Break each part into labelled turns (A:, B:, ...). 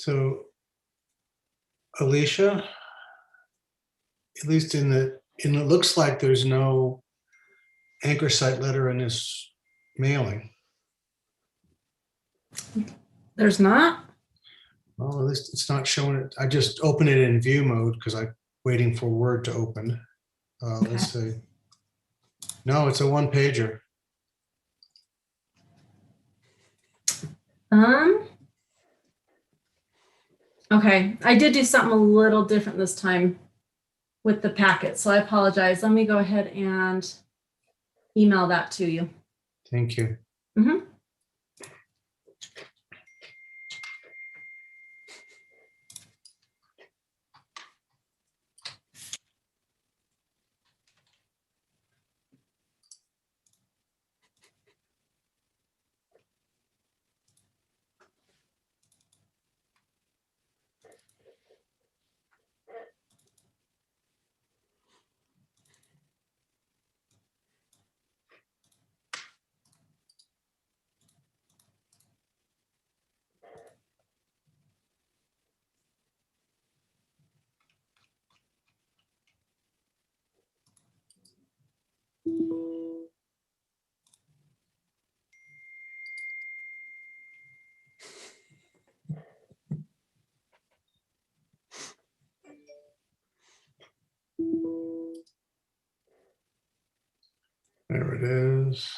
A: So, Alicia, at least it looks like there's no anchor site letter in this mailing.
B: There's not?
A: Well, at least it's not showing it. I just opened it in view mode because I'm waiting for Word to open. Let's see. No, it's a one pager.
B: Okay, I did do something a little different this time with the packet, so I apologize. Let me go ahead and email that to you.
A: Thank you.
B: Mm-hmm.
A: There it is.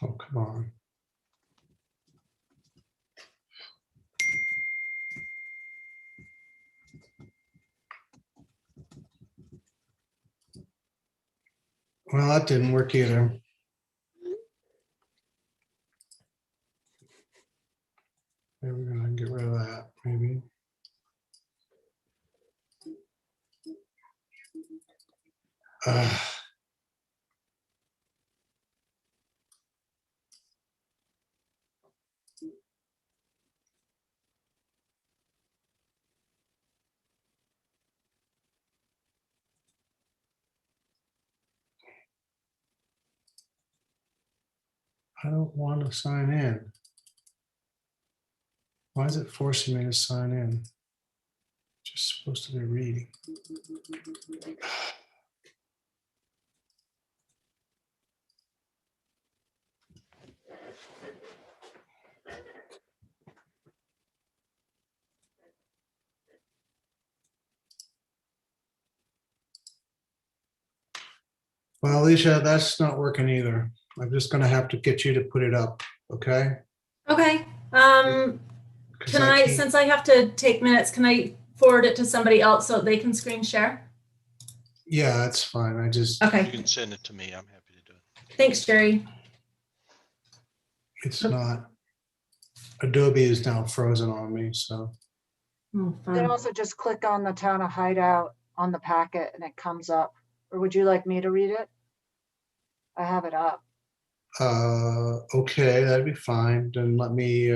A: Oh, come on. Well, that didn't work either. Maybe we're gonna get rid of that, maybe. I don't want to sign in. Why is it forcing me to sign in? Just supposed to be reading. Well, Alicia, that's not working either. I'm just gonna have to get you to put it up, okay?
B: Okay.
A: 'Cause
B: Can I,
A: can't-
B: since I have to take minutes, can I forward it to somebody else so they can screen share?
A: Yeah, that's fine. I just,
C: You
B: Okay.
C: can send it to me. I'm happy to do it.
B: Thanks, Jerry.
A: it's not. Adobe is now frozen on me, so.
B: Oh,
D: You can
B: fun.
D: also just click on the town of Hideout on the packet and it comes up. Or would you like me to read it? I have it up.
A: Okay, that'd be fine. Then let me,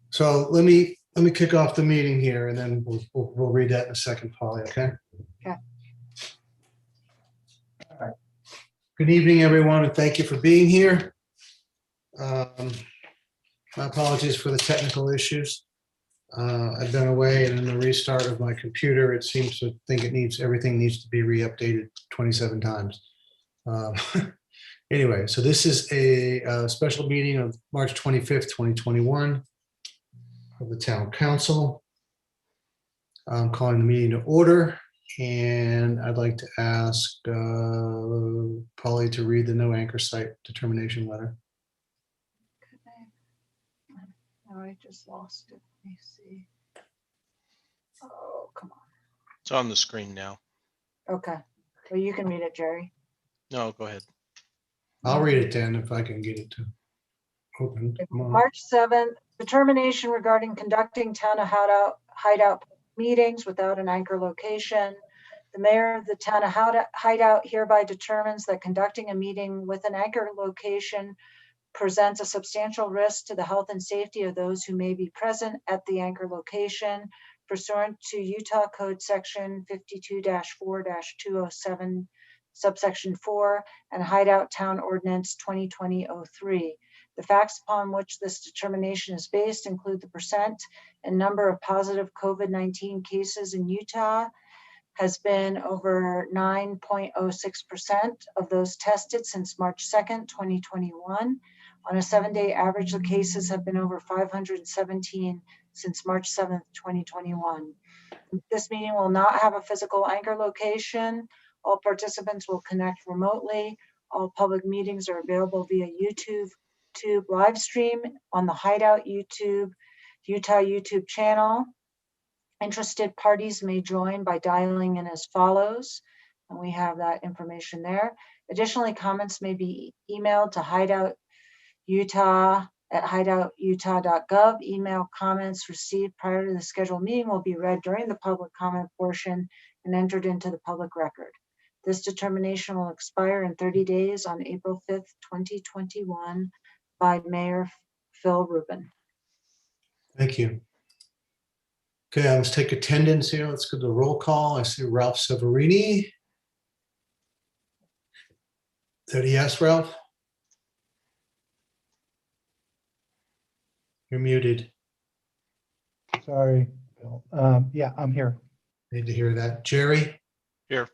A: so let me kick off the meeting here and then we'll read that in a second, Polly, okay?
D: Okay.
A: All right. Good evening, everyone, and thank you for being here. My apologies for the technical issues. I've been away, and in the restart of my computer, it seems to think everything needs to be re-updated 27 times. Anyway, so this is a special meeting of March 25th, 2021 of the Town Council. I'm calling the meeting to order, and I'd like to ask Polly to read the no anchor site determination letter.
D: Oh, I just lost it. Let me see. Oh, come on.
C: It's on the screen now.
D: Okay, well, you can read it, Jerry.
C: No, go ahead.
A: I'll read it then if I can get it to open. Come on.
D: March 7th, determination regarding conducting town of hideout meetings without an anchor location. The mayor of the town of Hideout hereby determines that conducting a meeting with an anchor location presents a substantial risk to the health and safety of those who may be present at the anchor location pursuant to Utah Code Section 52-4-207, subsection 4, and Hideout Town Ordinance 2020-03. The facts upon which this determination is based include the percent and number of positive COVID-19 cases in Utah has been over 9.06% of those tested since March 2nd, 2021. On a 7-day average, the cases have been over 517 since March 7th, 2021. This meeting will not have a physical anchor location. All participants will connect remotely. All public meetings are available via YouTube live stream on the Hideout Utah YouTube channel. Interested parties may join by dialing in as follows, and we have that information there. Additionally, comments may be emailed to hideoututah@hideoututah.gov. Email comments received prior to the scheduled meeting will be read during the public comment portion and entered into the public record. This determination will expire in 30 days on April 5th, 2021 by Mayor Phil Rubin.
A: Thank you. Okay, let's take attendance here. Let's go to the roll call. I see Ralph Severini. Is that a yes, Ralph? You're muted.
E: Sorry, Bill. Yeah, I'm here.
A: Need to hear that. Jerry?
C: Here.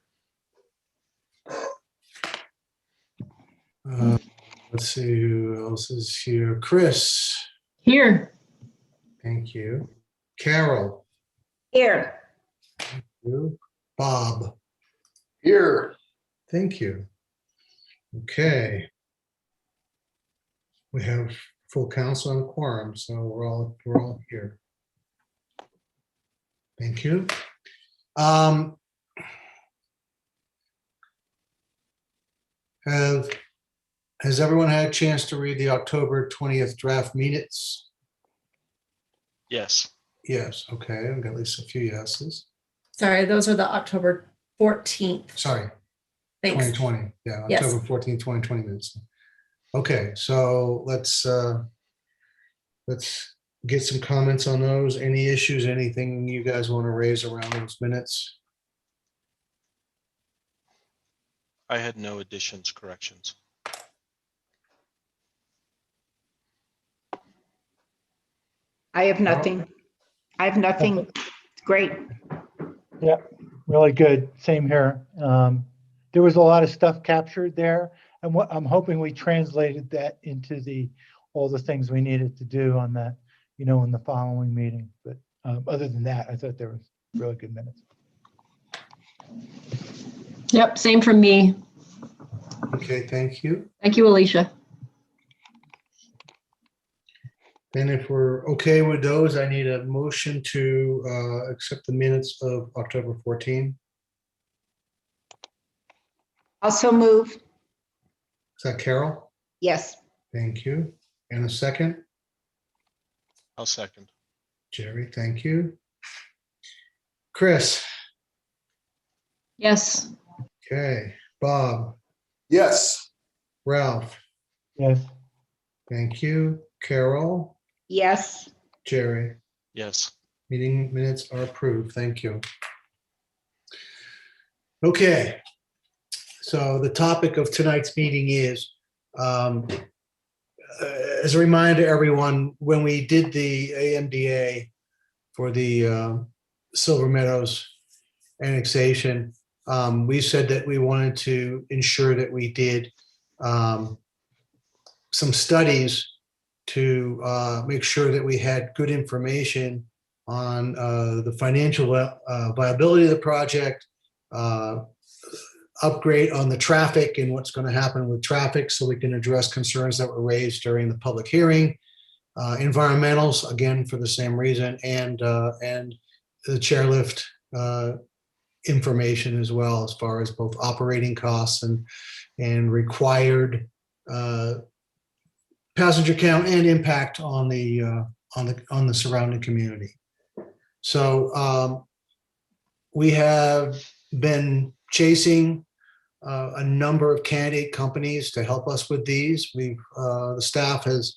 A: Let's see who else is here. Chris?
B: Here.
A: Thank you. Carol?
B: Here.
A: You. Bob?
F: Here.
A: Thank you. Okay. We have full council and quorum, so we're all here. Thank you. Has everyone had a chance to read the October 20th draft minutes?
C: Yes.
A: Yes, okay, I've got at least a few yeses.
B: Sorry, those are the October 14th.
A: Sorry,
B: Thanks.
A: 2020, yeah,
B: Yes.
A: October 14th, 2020 minutes. Okay, so let's get some comments on those. Any issues, anything you guys want to raise around those minutes?
C: I had no additions, corrections.
G: I have nothing. I have nothing. Great.
E: Yeah, really good. Same here. There was a lot of stuff captured there, and what I'm hoping we translated that into all the things we needed to do on that, in the following meeting. But other than that, I thought there was really good minutes.
H: Yep, same from me.
A: Okay, thank you.
H: Thank you, Alicia.
A: Then if we're okay with those, I need a motion to accept the minutes of October 14.
G: Also move.
A: Is that Carol?
G: Yes.
A: Thank you. And a second?
C: I'll second.
A: Jerry, thank you. Chris?
H: Yes.
A: Okay. Bob?
F: Yes.
A: Ralph?
E: Yes.
A: Thank you. Carol?
G: Yes.
A: Jerry?
C: Yes.
A: Meeting minutes are approved. Thank you. Okay. So the topic of tonight's meeting is, as a reminder to everyone, when we did the AMDA for the Silver Meadows annexation, we said that we wanted to ensure that we did some studies to make sure that we had good information on the financial viability of the project, upgrade on the traffic and what's going to happen with traffic so we can address concerns that were raised during the public hearing, environmentals, again, for the same reason, and the chairlift information as well, as far as both operating costs and required passenger count and impact on the surrounding community. So we have been chasing a number of candidate companies to help us with these. The staff has,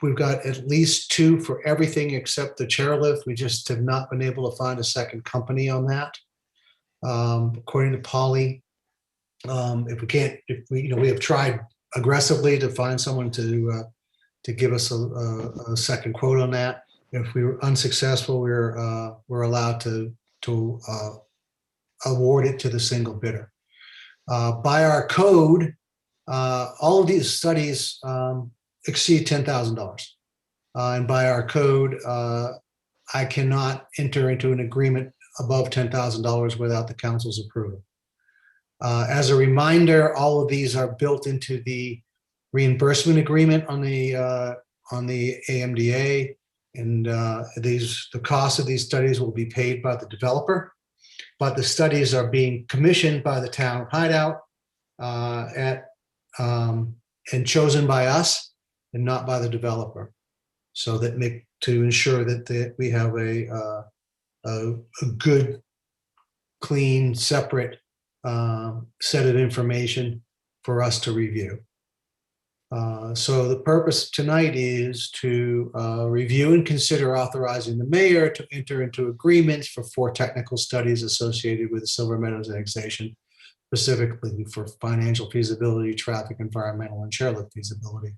A: we've got at least 2 for everything except the chairlift. We just have not been able to find a second company on that. According to Polly, if we have tried aggressively to find someone to give us a second quote on that. If we were unsuccessful, we're allowed to award it to the single bidder. By our code, all of these studies exceed $10,000. And by our code, I cannot enter into an agreement above $10,000 without the council's approval. As a reminder, all of these are built into the reimbursement agreement on the AMDA, and the cost of these studies will be paid by the developer, but the studies are being commissioned by the town of Hideout and chosen by us and not by the developer, so that to ensure that we have a good, clean, separate set of information for us to review. So the purpose tonight is to review and consider authorizing the mayor to enter into agreements for 4 technical studies associated with the Silver Meadows annexation, specifically for financial feasibility, traffic, environmental, and chairlift feasibility.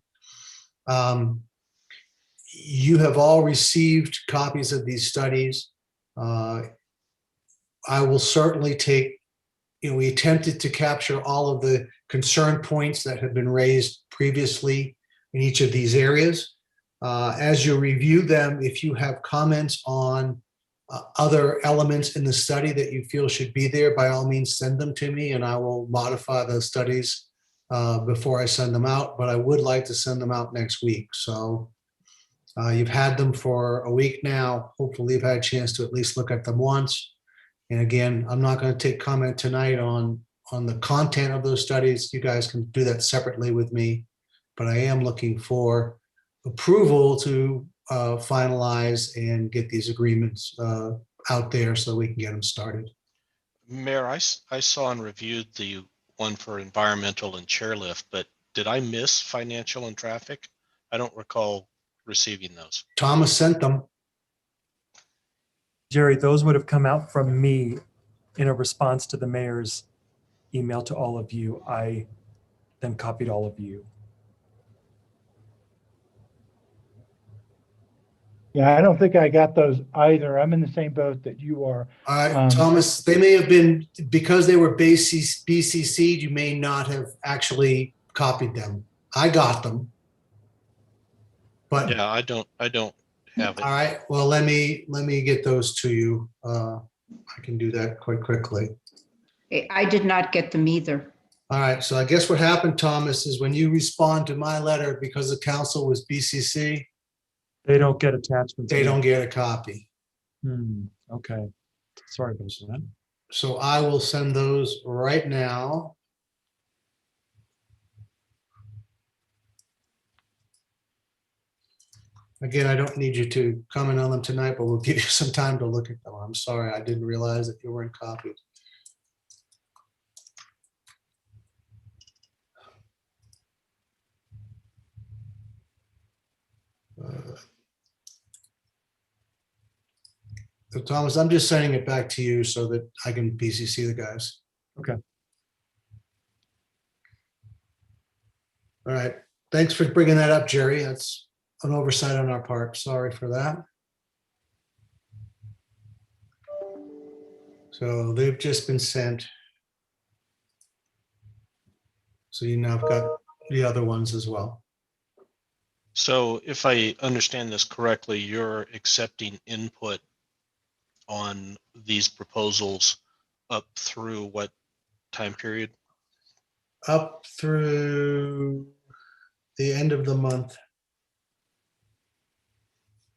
A: You have all received copies of these studies. I will certainly take, we attempted to capture all of the concern points that have been raised previously in each of these areas. As you review them, if you have comments on other elements in the study that you feel should be there, by all means, send them to me and I will modify those studies before I send them out, but I would like to send them out next week. So you've had them for a week now. Hopefully you've had a chance to at least look at them once. And again, I'm not going to take comment tonight on the content of those studies. You guys can do that separately with me, but I am looking for approval to finalize and get these agreements out there so we can get them started.
C: Mayor, I saw and reviewed the one for environmental and chairlift, but did I miss financial and traffic? I don't recall receiving those.
A: Thomas sent them.
I: Jerry, those would have come out from me in a response to the mayor's email to all of you. I then copied all of you.
E: Yeah, I don't think I got those either. I'm in the same boat that you are.
A: Thomas, they may have been, because they were BCC'd, you may not have actually copied them. I got them. But
C: Yeah, I don't have it.
A: all right, well, let me get those to you. I can do that quite quickly.
G: I did not get them either.
A: All right, so I guess what happened, Thomas, is when you respond to my letter, because the council was BCC,
I: They don't get attachments.
A: they don't get a copy.
I: Okay. Sorry about that.
A: So I will send those right now. Again, I don't need you to comment on them tonight, but we'll give you some time to look at them. I'm sorry, I didn't realize that you weren't copied. So Thomas, I'm just sending it back to you so that I can BCC the guys.
I: Okay.
A: All right. Thanks for bringing that up, Jerry. That's an oversight on our part. Sorry for that. So they've just been sent. So you now have got the other ones as well.
C: So if I understand this correctly, you're accepting input on these proposals up through what time period?
A: Up through the end of the month,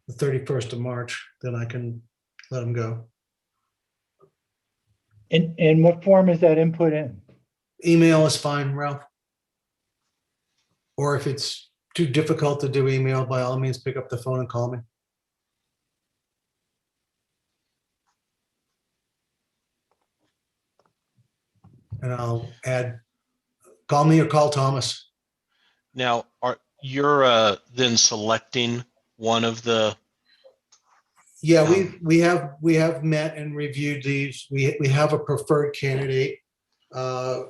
A: the 31st of March, then I can let them go.
E: And what form is that input in?
A: Email is fine, Ralph. Or if it's too difficult to do email, by all means, pick up the phone and call me. And I'll call me or call Thomas.
C: Now, you're then selecting one of the,
A: Yeah, we have met and reviewed these. We have a preferred candidate.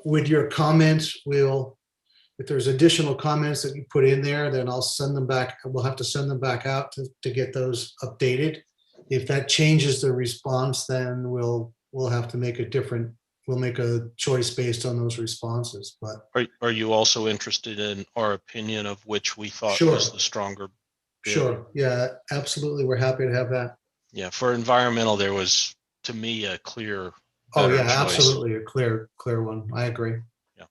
A: With your comments, if there's additional comments that you put in there, then I'll send them back. We'll have to send them back out to get those updated. If that changes the response, then we'll have to make we'll make a choice based on those responses. But
C: are you also interested in our opinion of which we thought
A: Sure.
C: was the stronger bid?
A: Sure, yeah, absolutely. We're happy to have that.
C: Yeah, for environmental, there was, to me, a clear,
A: Oh,
C: better
A: yeah,
C: choice.
A: absolutely. A clear one. I agree.
C: Yeah.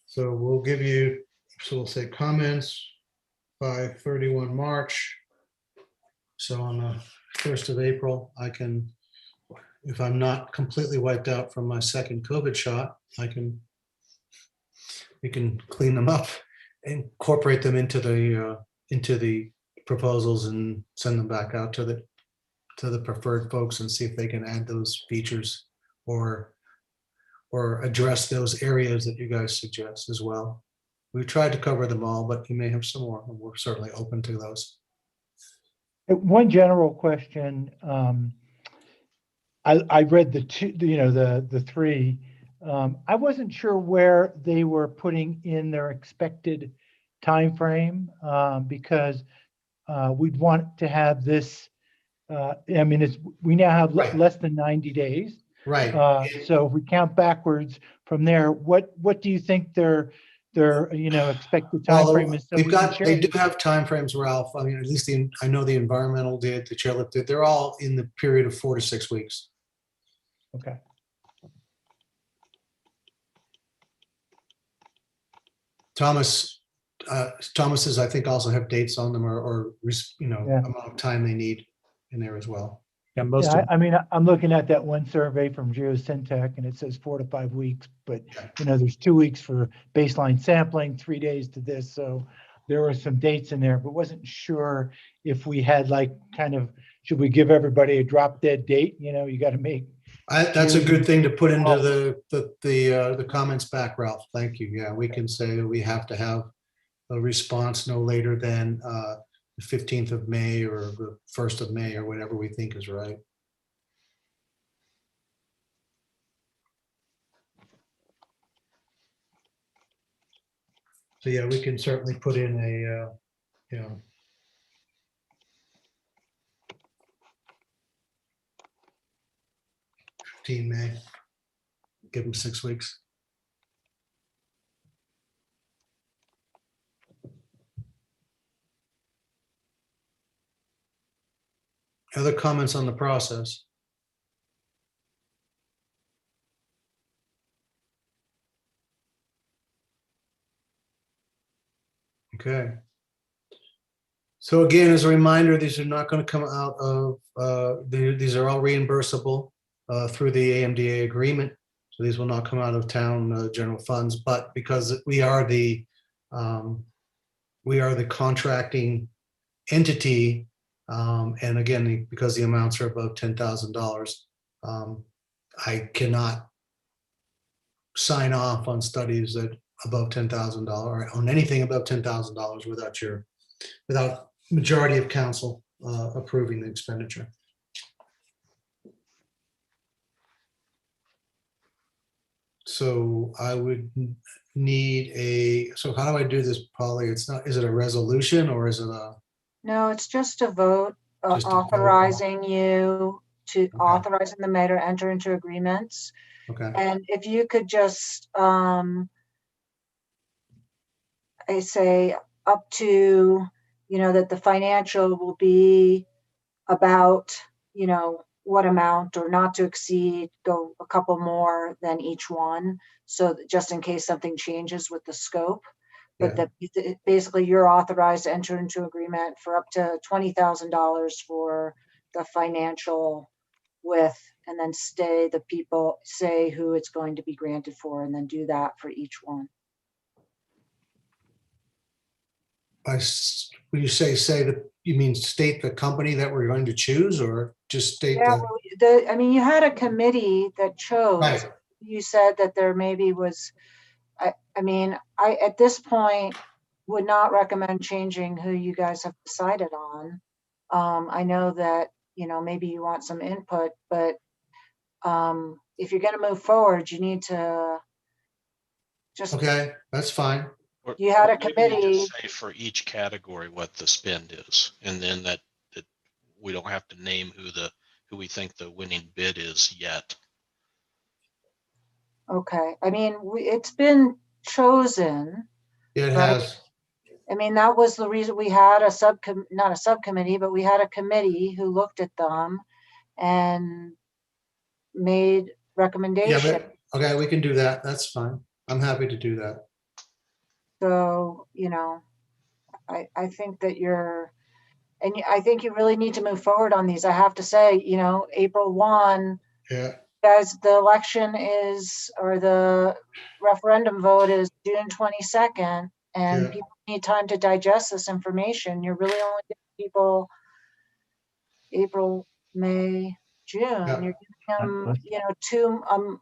A: So we'll say comments by 31 March. So on the 1st of April, if I'm not completely wiped out from my second COVID shot, we can clean them up, incorporate them into the proposals and send them back out to the preferred folks and see if they can add those features or address those areas that you guys suggest as well. We've tried to cover them all, but you may have some more, and we're certainly open to those.
E: One general question. I read the two, the three. I wasn't sure where they were putting in their expected time frame because we'd want to have this. I mean, we now have
A: Right.
E: less than 90 days.
A: Right.
E: So if we count backwards from there, what do you think their expected time frame is? So
A: They do have timeframes, Ralph. I mean, at least I know the environmental did, the chairlift did. They're all in the period of 4 to 6 weeks.
E: Okay.
A: Thomas's, I think, also have dates on them or
E: Yeah.
A: amount of time they need in there as well.
I: Yeah, most
E: Yeah,
I: of,
E: I mean, I'm looking at that one survey from Geosyntec and it says 4 to 5 weeks, but there's 2 weeks for baseline sampling, 3 days to this. So there were some dates in there, but wasn't sure if we had should we give everybody a drop dead date? You got to make.
A: That's a good thing to put into the comments back, Ralph. Thank you. Yeah, we can say we have to have a response no later than the 15th of May or the 1st of May or whatever we think is right. So yeah, we can certainly put in a 15 May. Give them 6 weeks. Other comments on the process? Okay. So again, as a reminder, these are not going to come out of, these are all reimbursable through the AMDA agreement. So these will not come out of town general funds, but because we are the contracting entity, and again, because the amounts are above $10,000, I cannot sign off on studies that above $10,000 or on anything above $10,000 without majority of council approving the expenditure. So I would need so how do I do this, Polly? Is it a resolution or is it a?
D: No, it's just a vote
A: Just a vote.
D: authorizing you to
A: Okay.
D: authorizing the mayor to enter into agreements.
A: Okay,
D: And if you could just, I say up to, that the financial will be about, what amount or not to exceed, go a couple more than each one. So that just in case something changes with the scope. But
A: Yeah.
D: that basically you're authorized to enter into agreement for up to $20,000 for the financial with, and then the people say who it's going to be granted for, and then do that for each one.
A: When you say that, you mean state the company that we're going to choose, or just state
D: Yeah,
A: the?
D: well, I mean, you had a committee that chose.
A: Right.
D: You said that there maybe was, I mean, I, at this point, would not recommend changing who you guys have decided on. I know that, maybe you want some input, but if you're gonna move forward, you need to just,
A: Okay, that's fine.
C: Or-
D: you had
C: or
D: a
C: maybe you
D: committee.
C: just say for each category what the spend is, and then that we don't have to name who we think the winning bid is yet.
D: Okay, I mean, it's been chosen,
A: It
D: right?
A: has,
D: I mean, that was the reason we had not a subcommittee, but we had a committee who looked at them and made
A: yeah,
D: recommendations.
A: but, okay, we can do that. That's fine. I'm happy to do that.
D: So, I think that I think you really need to move forward on these. I have to say, April 1,
A: Yeah,
D: guys, the election is, or the referendum vote is June 22nd, and
A: Yeah.
D: people need time to digest this information. You're really only giving people April, May, June.
A: Yeah.
D: You're giving them,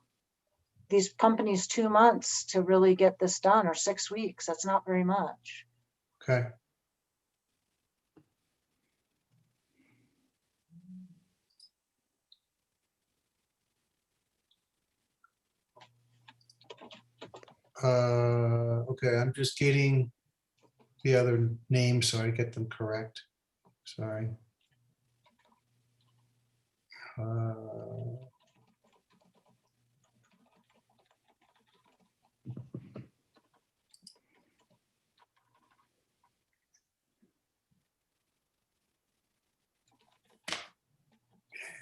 D: these companies 2 months to really get this done, or 6 weeks. That's not very much.
A: okay. Okay, I'm just getting the other names so I get them correct. Sorry.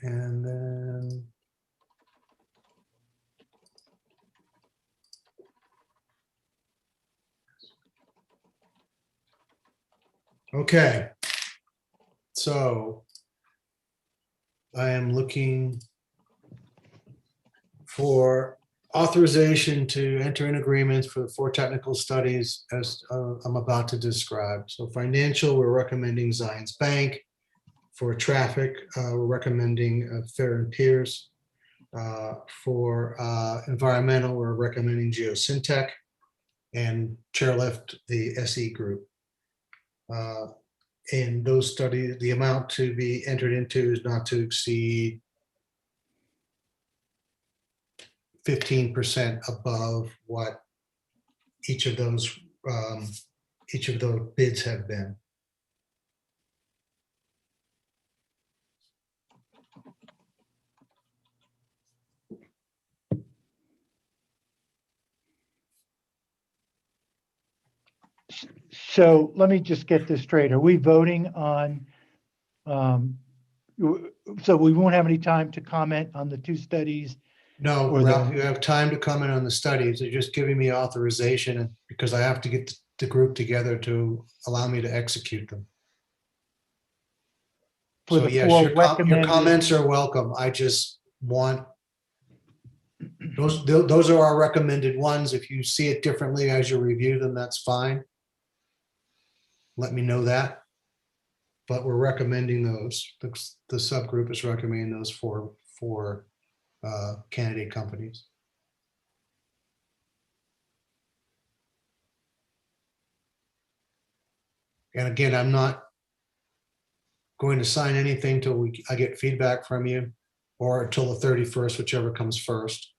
A: And then okay. So I am looking for authorization to enter in agreements for the 4 technical studies as I'm about to describe. So financial, we're recommending Zions Bank. For traffic, we're recommending Fair and Pierce. For environmental, we're recommending Geosyntec, and Chairlift, the SE Group. In those studies, the amount to be entered into is not to exceed 15% above what each of those bids have been.
E: So let me just get this straight. Are we voting on, so we won't have any time to comment on the 2 studies?
A: No,
E: Or
A: Ralph, you have time to comment on the studies. They're just giving me authorization because I have to get the group together to allow me to execute them.
E: For
A: So
E: the
A: yes,
E: 4
A: your
E: recommended,
A: comments are welcome. I just want, those are our recommended ones. If you see it differently as you review them, that's fine. Let me know that. But we're recommending those. The subgroup is recommending those for candidate companies. And again, I'm not going to sign anything till I get feedback from you, or until the 31st, whichever comes first.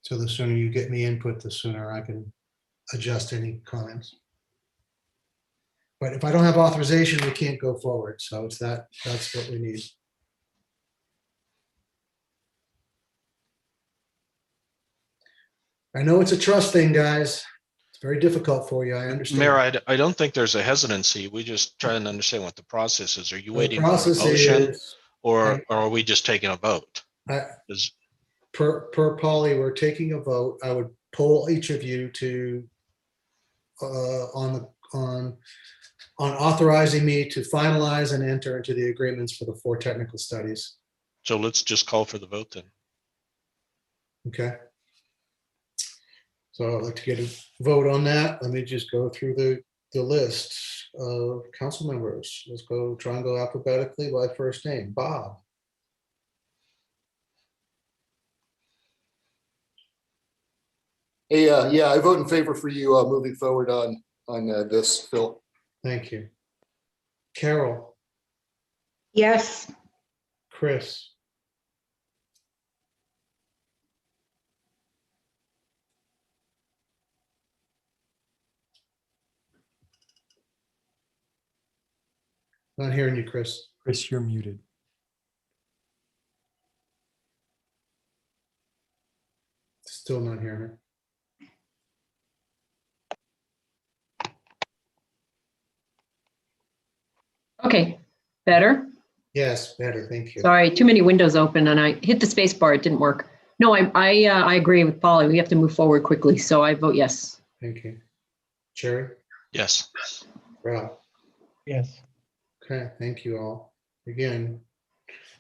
A: So the sooner you get me input, the sooner I can adjust any comments. But if I don't have authorization, we can't go forward. So it's that's what we need. I know it's a trust thing, guys. very difficult for you, I understand.
C: Mayor, I don't think there's a hesitancy. We just trying to understand what the process is. Are you
A: The
C: waiting for a
A: process
C: motion
A: is,
C: or are we just taking a vote?
A: I-
C: Is-
A: per Polly, we're taking a vote. I would poll each of you to on authorizing me to finalize and enter into the agreements for the 4 technical studies.
C: So let's just call for the vote then.
A: Okay. So I'd like to get a vote on that. Let me just go through the list of council members. Let's try and go alphabetically by first name. Bob,
F: Hey, yeah, I vote in favor for you moving forward on this, Phil.
A: thank you. Carol,
G: Yes.
A: Chris, not hearing you, Chris.
I: Chris, you're muted.
A: Still not hearing her.
H: Okay, better.
A: Yes, better, thank you.
H: Sorry, too many windows open and I hit the space bar. It didn't work. No, I agree with Polly. We have to move forward quickly. So I vote yes.
A: Thank you. Jerry,
C: Yes.
A: Ralph.
E: Yes.
A: Okay, thank you all. Again,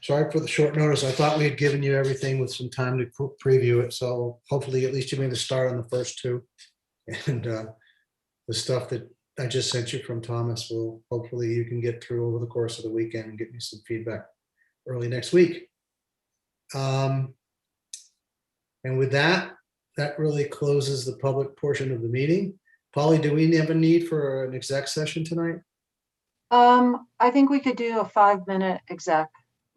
A: sorry for the short notice. I thought we had given you everything with some time to preview it. So hopefully at least you made a start on the first 2. And the stuff that I just sent you from Thomas will hopefully you can get through over the course of the weekend and get me some feedback early next week. And with that, that really closes the public portion of the meeting. Polly, do we have a need for an exec session tonight?
D: I think we could do a 5-minute exec,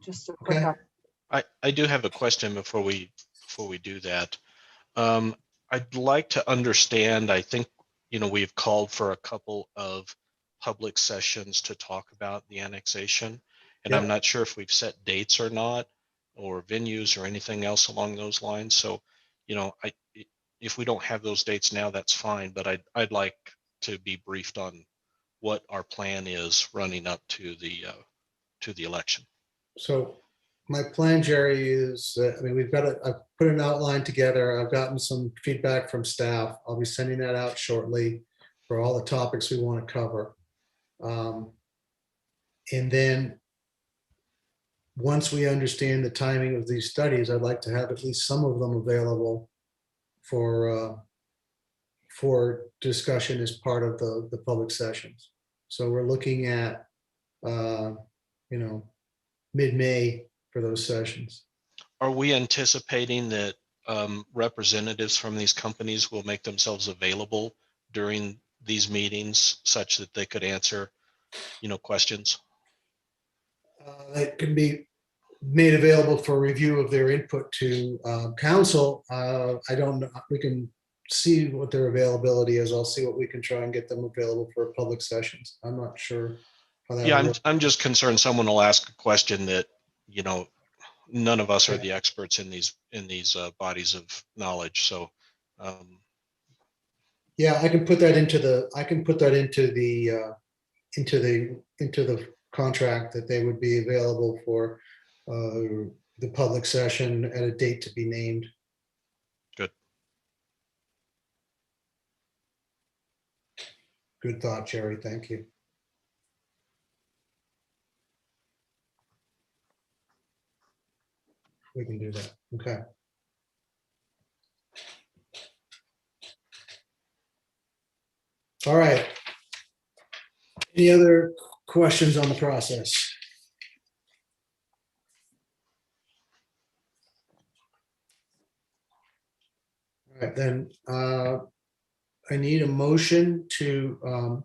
D: just a quick.
A: Okay.
C: I do have a question before we do that. I'd like to understand, I think, we've called for a couple of public sessions to talk about the annexation. And I'm
A: Yep.
C: not sure if we've set dates or not, or venues or anything else along those lines. So, if we don't have those dates now, that's fine, but I'd like to be briefed on what our plan is running up to the election.
A: So my plan, Jerry, is that, I've put an outline together. I've gotten some feedback from staff. I'll be sending that out shortly for all the topics we want to cover. And then once we understand the timing of these studies, I'd like to have at least some of them available for discussion as part of the public sessions. So we're looking at, mid-May for those sessions.
C: Are we anticipating that representatives from these companies will make themselves available during these meetings such that they could answer, questions?
A: That can be made available for review of their input to council. I don't know, we can see what their availability is. I'll see what we can try and get them available for public sessions. I'm not sure how that
C: Yeah,
A: will work.
C: I'm just concerned someone will ask a question that, none of us are the experts in these bodies of knowledge. So,
A: Yeah, I can put that into the contract that they would be available for the public session at a date to be named.
C: Good.
A: Good thought, Jerry. Thank you. We can do that. Okay. All right. Any other questions on the process? All right, then I need a motion to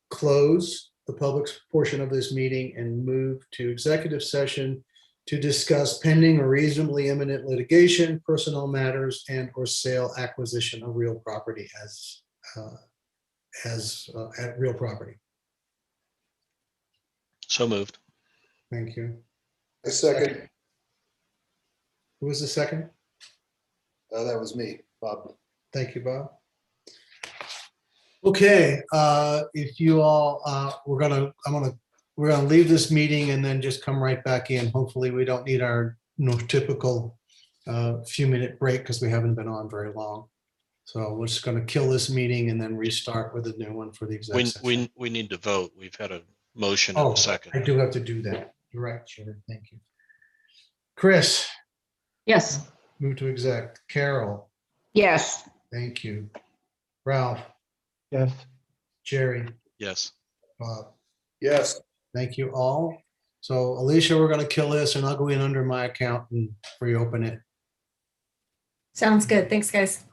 A: close the public portion of this meeting and move to executive session to discuss pending or reasonably imminent litigation, personnel matters, and or sale acquisition of real property as real property.
C: so moved.
A: Thank you.
F: A second.
A: Who was the second?
F: That was me, Bob.
A: Thank you, Bob. Okay, if you all, we're gonna leave this meeting and then just come right back in. Hopefully, we don't need our typical few-minute break because we haven't been on very long. So we're just gonna kill this meeting and then restart with a new one for the exec session.
C: We need to vote. We've had a motion and
A: Oh,
C: a second.
A: I do have to do that. You're right, Sharon. Thank you. Chris,
H: Yes.
A: move to exec. Carol,
G: Yes.
A: thank you. Ralph,
E: Yes.
A: Jerry,
C: Yes.
A: Bob,
F: Yes.
A: thank you all. So Alicia, we're gonna kill this and I'll go in under my account and reopen it.
B: Sounds good. Thanks, guys.